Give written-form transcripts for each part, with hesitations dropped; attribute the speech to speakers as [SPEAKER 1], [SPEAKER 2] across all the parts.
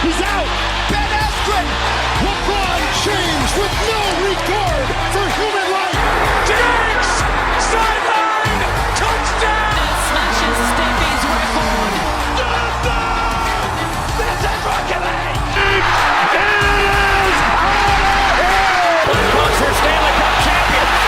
[SPEAKER 1] He's out. Ben Askren. LeBron James with no regard for human life. Diggs. Sideline. Touchdown.
[SPEAKER 2] That smashes Stevie's record.
[SPEAKER 1] This is Rocket League.
[SPEAKER 3] It is out of here.
[SPEAKER 1] Bucks are Stanley Cup champions.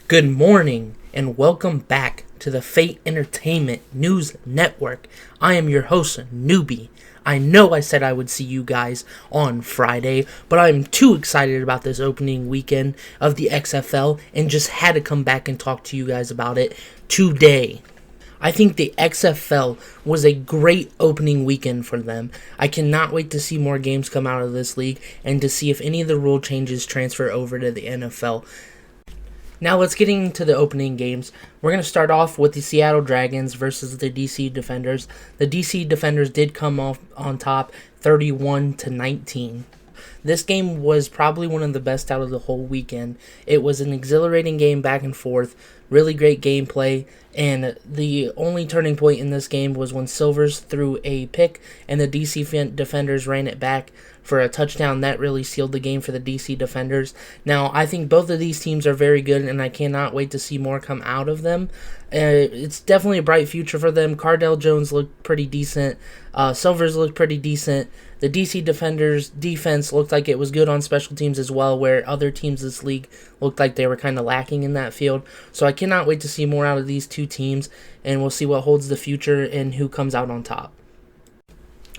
[SPEAKER 4] Good morning and welcome back to the Fate Entertainment News Network. I am your host, Newbie. I know I said I would see you guys on Friday, but I'm too excited about this opening weekend of the XFL and just had to come back and talk to you guys about it today. I think the XFL was a great opening weekend for them. I cannot wait to see more games come out of this league and to see if any of the rule changes transfer over to the NFL. Now let's get into the opening games. We're going to start off with the Seattle Dragons versus the DC Defenders. The DC Defenders did come off on top 31-19. This game was probably one of the best out of the whole weekend. It was an exhilarating game back and forth, really great gameplay, and the only turning point in this game was when Silvers threw a pick and the DC Defenders ran it back for a touchdown. That really sealed the game for the DC Defenders. Now, I think both of these teams are very good, and I cannot wait to see more come out of them. It's definitely a bright future for them. Cardell Jones looked pretty decent. Silvers looked pretty decent. The DC Defenders' defense looked like it was good on special teams as well, where other teams this league looked like they were kind of lacking in that field. So I cannot wait to see more out of these two teams, and we'll see what holds the future and who comes out on top.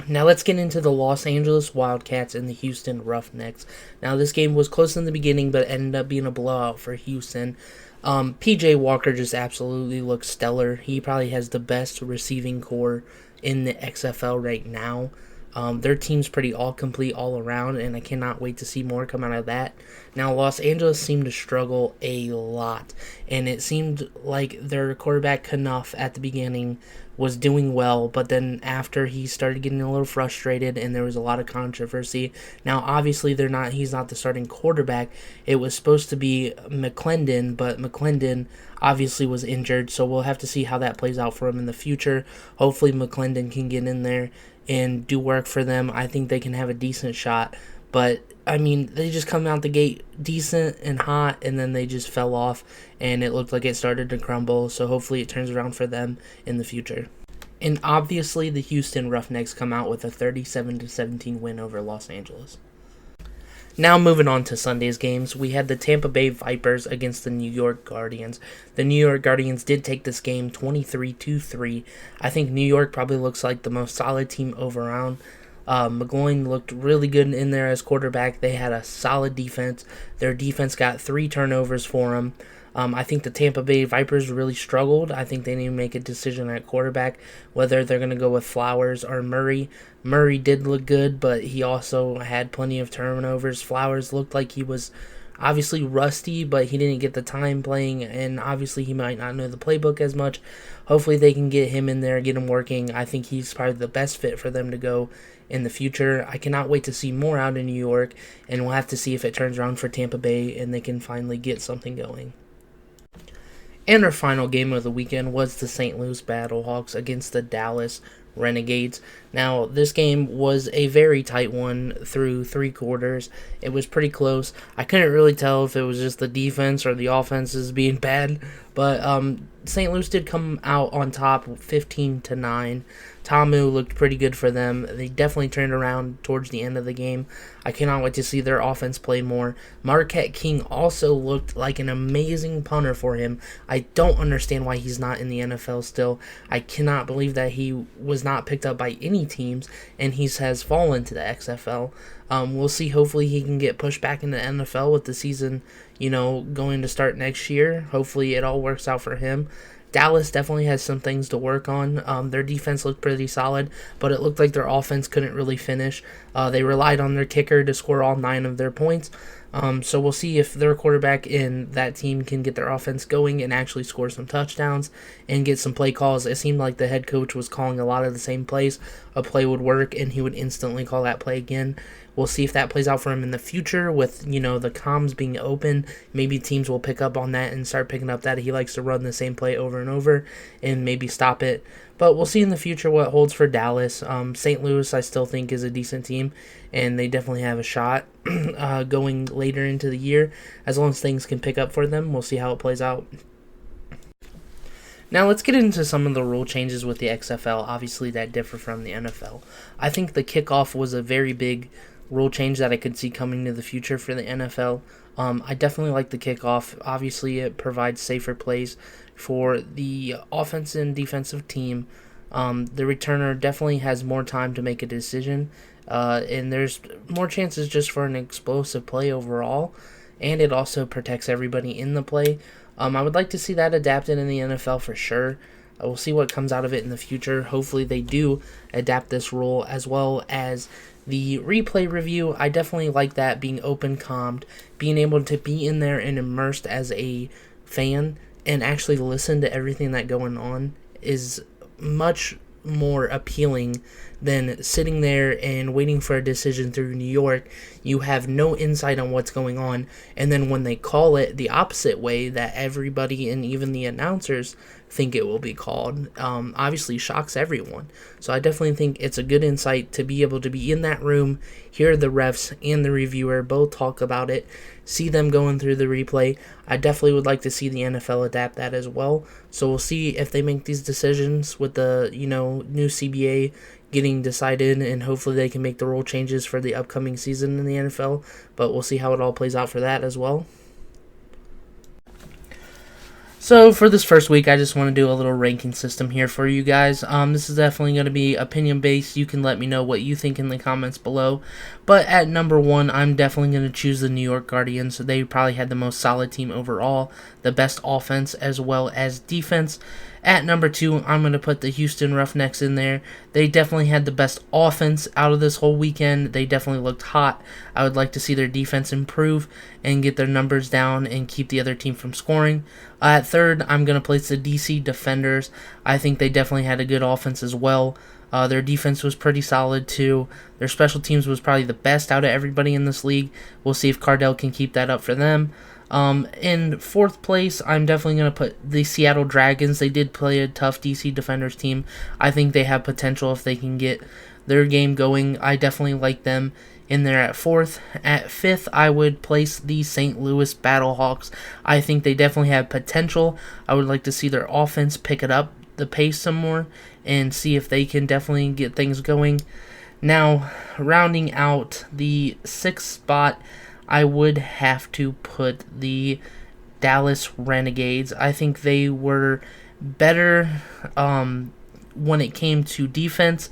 [SPEAKER 4] Now let's get into the Los Angeles Wildcats and the Houston Roughnecks. Now this game was close in the beginning, but ended up being a blowout for Houston. PJ Walker just absolutely looks stellar. He probably has the best receiving core in the XFL right now. Their team's pretty all complete all around, and I cannot wait to see more come out of that. Now, Los Angeles seemed to struggle a lot, and it seemed like their quarterback, Knuff, at the beginning was doing well, but then after he started getting a little frustrated and there was a lot of controversy. Now, obviously, he's not the starting quarterback. It was supposed to be McClendon, but McClendon obviously was injured, so we'll have to see how that plays out for him in the future. Hopefully, McClendon can get in there and do work for them. I think they can have a decent shot, but I mean, they just come out the gate decent and hot, and then they just fell off, and it looked like it started to crumble, so hopefully it turns around for them in the future. And obviously, the Houston Roughnecks come out with a 37-17 win over Los Angeles. Now moving on to Sunday's games, we had the Tampa Bay Vipers against the New York Guardians. The New York Guardians did take this game 23-3. I think New York probably looks like the most solid team overall. McGloin looked really good in there as quarterback. They had a solid defense. Their defense got 3 turnovers for them. I think the Tampa Bay Vipers really struggled. I think they need to make a decision at quarterback, whether they're going to go with Flowers or Murray. Murray did look good, but he also had plenty of turnovers. Flowers looked like he was obviously rusty, but he didn't get the time playing, and obviously he might not know the playbook as much. Hopefully they can get him in there, get him working. I think he's probably the best fit for them to go in the future. I cannot wait to see more out in New York, and we'll have to see if it turns around for Tampa Bay and they can finally get something going. And our final game of the weekend was the St. Louis Battlehawks against the Dallas Renegades. Now, this game was a very tight one through 3 quarters. It was pretty close. I couldn't really tell if it was just the defense or the offenses being bad, but St. Louis did come out on top 15-9. Tamu looked pretty good for them. They definitely turned around towards the end of the game. I cannot wait to see their offense play more. Marquette King also looked like an amazing punter for him. I don't understand why he's not in the NFL still. I cannot believe that he was not picked up by any teams, and he has fallen to the XFL. We'll see. Hopefully he can get pushed back into the NFL with the season, going to start next year. Hopefully it all works out for him. Dallas definitely has some things to work on. Their defense looked pretty solid, but it looked like their offense couldn't really finish. They relied on their kicker to score all 9 of their points. So we'll see if their quarterback and that team can get their offense going and actually score some touchdowns and get some play calls. It seemed like the head coach was calling a lot of the same plays. A play would work and he would instantly call that play again. We'll see if that plays out for him in the future with, the comms being open. Maybe teams will pick up on that and start picking up that he likes to run the same play over and over and maybe stop it. But we'll see in the future what holds for Dallas. St. Louis, I still think, is a decent team, and they definitely have a shot going later into the year. As long as things can pick up for them, we'll see how it plays out. Now let's get into some of the rule changes with the XFL, obviously that differ from the NFL. I think the kickoff was a very big rule change that I could see coming to the future for the NFL. I definitely like the kickoff. Obviously, it provides safer plays for the offense and defensive team. The returner definitely has more time to make a decision, and there's more chances just for an explosive play overall, and it also protects everybody in the play. I would like to see that adapted in the NFL for sure. We'll see what comes out of it in the future. Hopefully they do adapt this rule, as well as the replay review. I definitely like that, being open calmed, being able to be in there and immersed as a fan and actually listen to everything that going on is much more appealing than sitting there and waiting for a decision through New York. You have no insight on what's going on, and then when they call it the opposite way that everybody and even the announcers think it will be called, obviously shocks everyone. So I definitely think it's a good insight to be able to be in that room, hear the refs and the reviewer both talk about it, see them going through the replay. I definitely would like to see the NFL adapt that as well. So we'll see if they make these decisions with the new CBA getting decided, and hopefully they can make the rule changes for the upcoming season in the NFL. But we'll see how it all plays out for that as well. So for this first week, I just want to do a little ranking system here for you guys. This is definitely going to be opinion-based. You can let me know what you think in the comments below. But at number 1, I'm definitely going to choose the New York Guardians. They probably had the most solid team overall, the best offense as well as defense. At number 2, I'm going to put the Houston Roughnecks in there. They definitely had the best offense out of this whole weekend. They definitely looked hot. I would like to see their defense improve and get their numbers down and keep the other team from scoring. At 3rd, I'm going to place the DC Defenders. I think they definitely had a good offense as well. Their defense was pretty solid too. Their special teams was probably the best out of everybody in this league. We'll see if Cardell can keep that up for them. In 4th place, I'm definitely going to put the Seattle Dragons. They did play a tough DC Defenders team. I think they have potential if they can get their game going. I definitely like them in there at 4th. At 5th, I would place the St. Louis Battlehawks. I think they definitely have potential. I would like to see their offense pick it up the pace some more and see if they can definitely get things going. Now, rounding out the 6th spot, I would have to put the Dallas Renegades. I think they were better when it came to defense.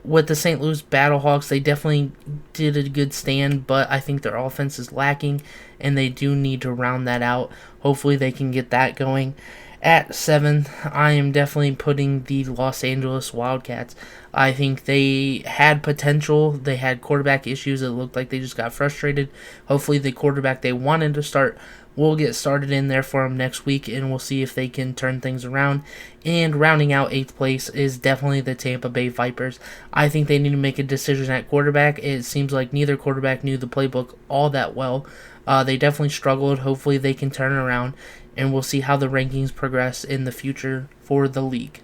[SPEAKER 4] With the St. Louis Battlehawks, they definitely did a good stand, but I think their offense is lacking, and they do need to round that out. Hopefully they can get that going. At 7th, I am definitely putting the Los Angeles Wildcats. I think they had potential. They had quarterback issues. It looked like they just got frustrated. Hopefully the quarterback they wanted to start will get started in there for them next week, and we'll see if they can turn things around. And rounding out 8th place is definitely the Tampa Bay Vipers. I think they need to make a decision at quarterback. It seems like neither quarterback knew the playbook all that well. They definitely struggled. Hopefully they can turn around, and we'll see how the rankings progress in the future for the league.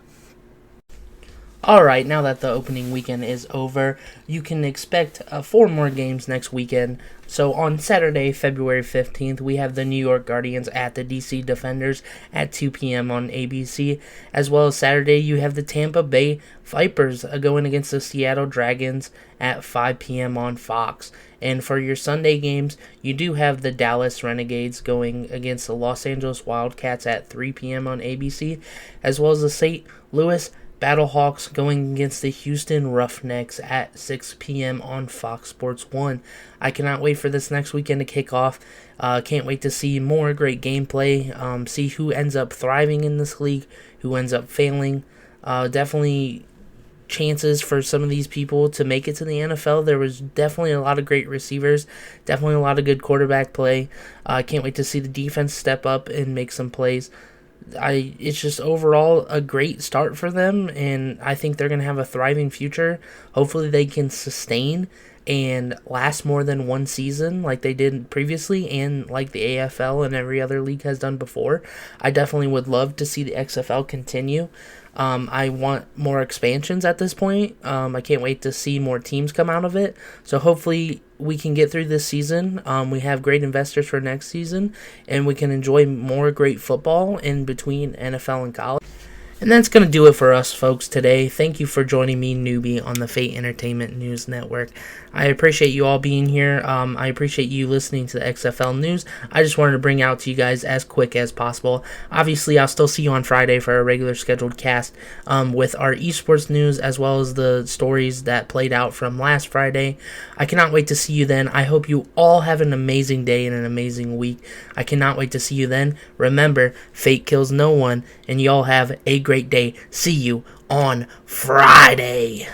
[SPEAKER 4] Alright, now that the opening weekend is over, you can expect 4 more games next weekend. So on Saturday, February 15th, we have the New York Guardians at the DC Defenders at 2 p.m. on ABC. As well as Saturday, you have the Tampa Bay Vipers going against the Seattle Dragons at 5 p.m. on Fox. And for your Sunday games, you do have the Dallas Renegades going against the Los Angeles Wildcats at 3 p.m. on ABC, as well as the St. Louis Battlehawks going against the Houston Roughnecks at 6 p.m. on Fox Sports 1. I cannot wait for this next weekend to kick off. Can't wait to see more great gameplay, see who ends up thriving in this league, who ends up failing. Definitely chances for some of these people to make it to the NFL. There was definitely a lot of great receivers, definitely a lot of good quarterback play. I can't wait to see the defense step up and make some plays. It's just overall a great start for them, and I think they're going to have a thriving future. Hopefully they can sustain and last more than one season like they did previously and like the AFL and every other league has done before. I definitely would love to see the XFL continue. I want more expansions at this point. I can't wait to see more teams come out of it. So hopefully we can get through this season. We have great investors for next season, and we can enjoy more great football in between NFL and college. And that's going to do it for us, folks, today. Thank you for joining me, Newbie, on the Fate Entertainment News Network. I appreciate you all being here. I appreciate you listening to the XFL news. I just wanted to bring out to you guys as quick as possible. Obviously, I'll still see you on Friday for our regular scheduled cast with our esports news as well as the stories that played out from last Friday. I cannot wait to see you then. I hope you all have an amazing day and an amazing week. I cannot wait to see you then. Remember, fate kills no one, and you all have a great day. See you on Friday.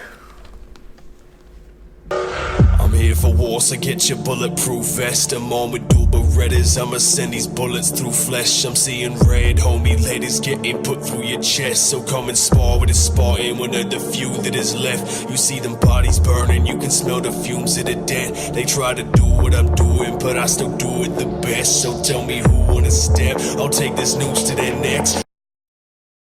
[SPEAKER 5] I'm here for war, so get your bulletproof vest. I'm on with dual berettas, I'ma send these bullets through flesh. I'm seeing red, homie, ladies getting put through your chest. So come and spar with a Spartan, one of the few that is left. You see them bodies burning, you can smell the fumes of the dead. They try to do what I'm doing, but I still do it the best. So tell me who wanna step, I'll take this news to their necks.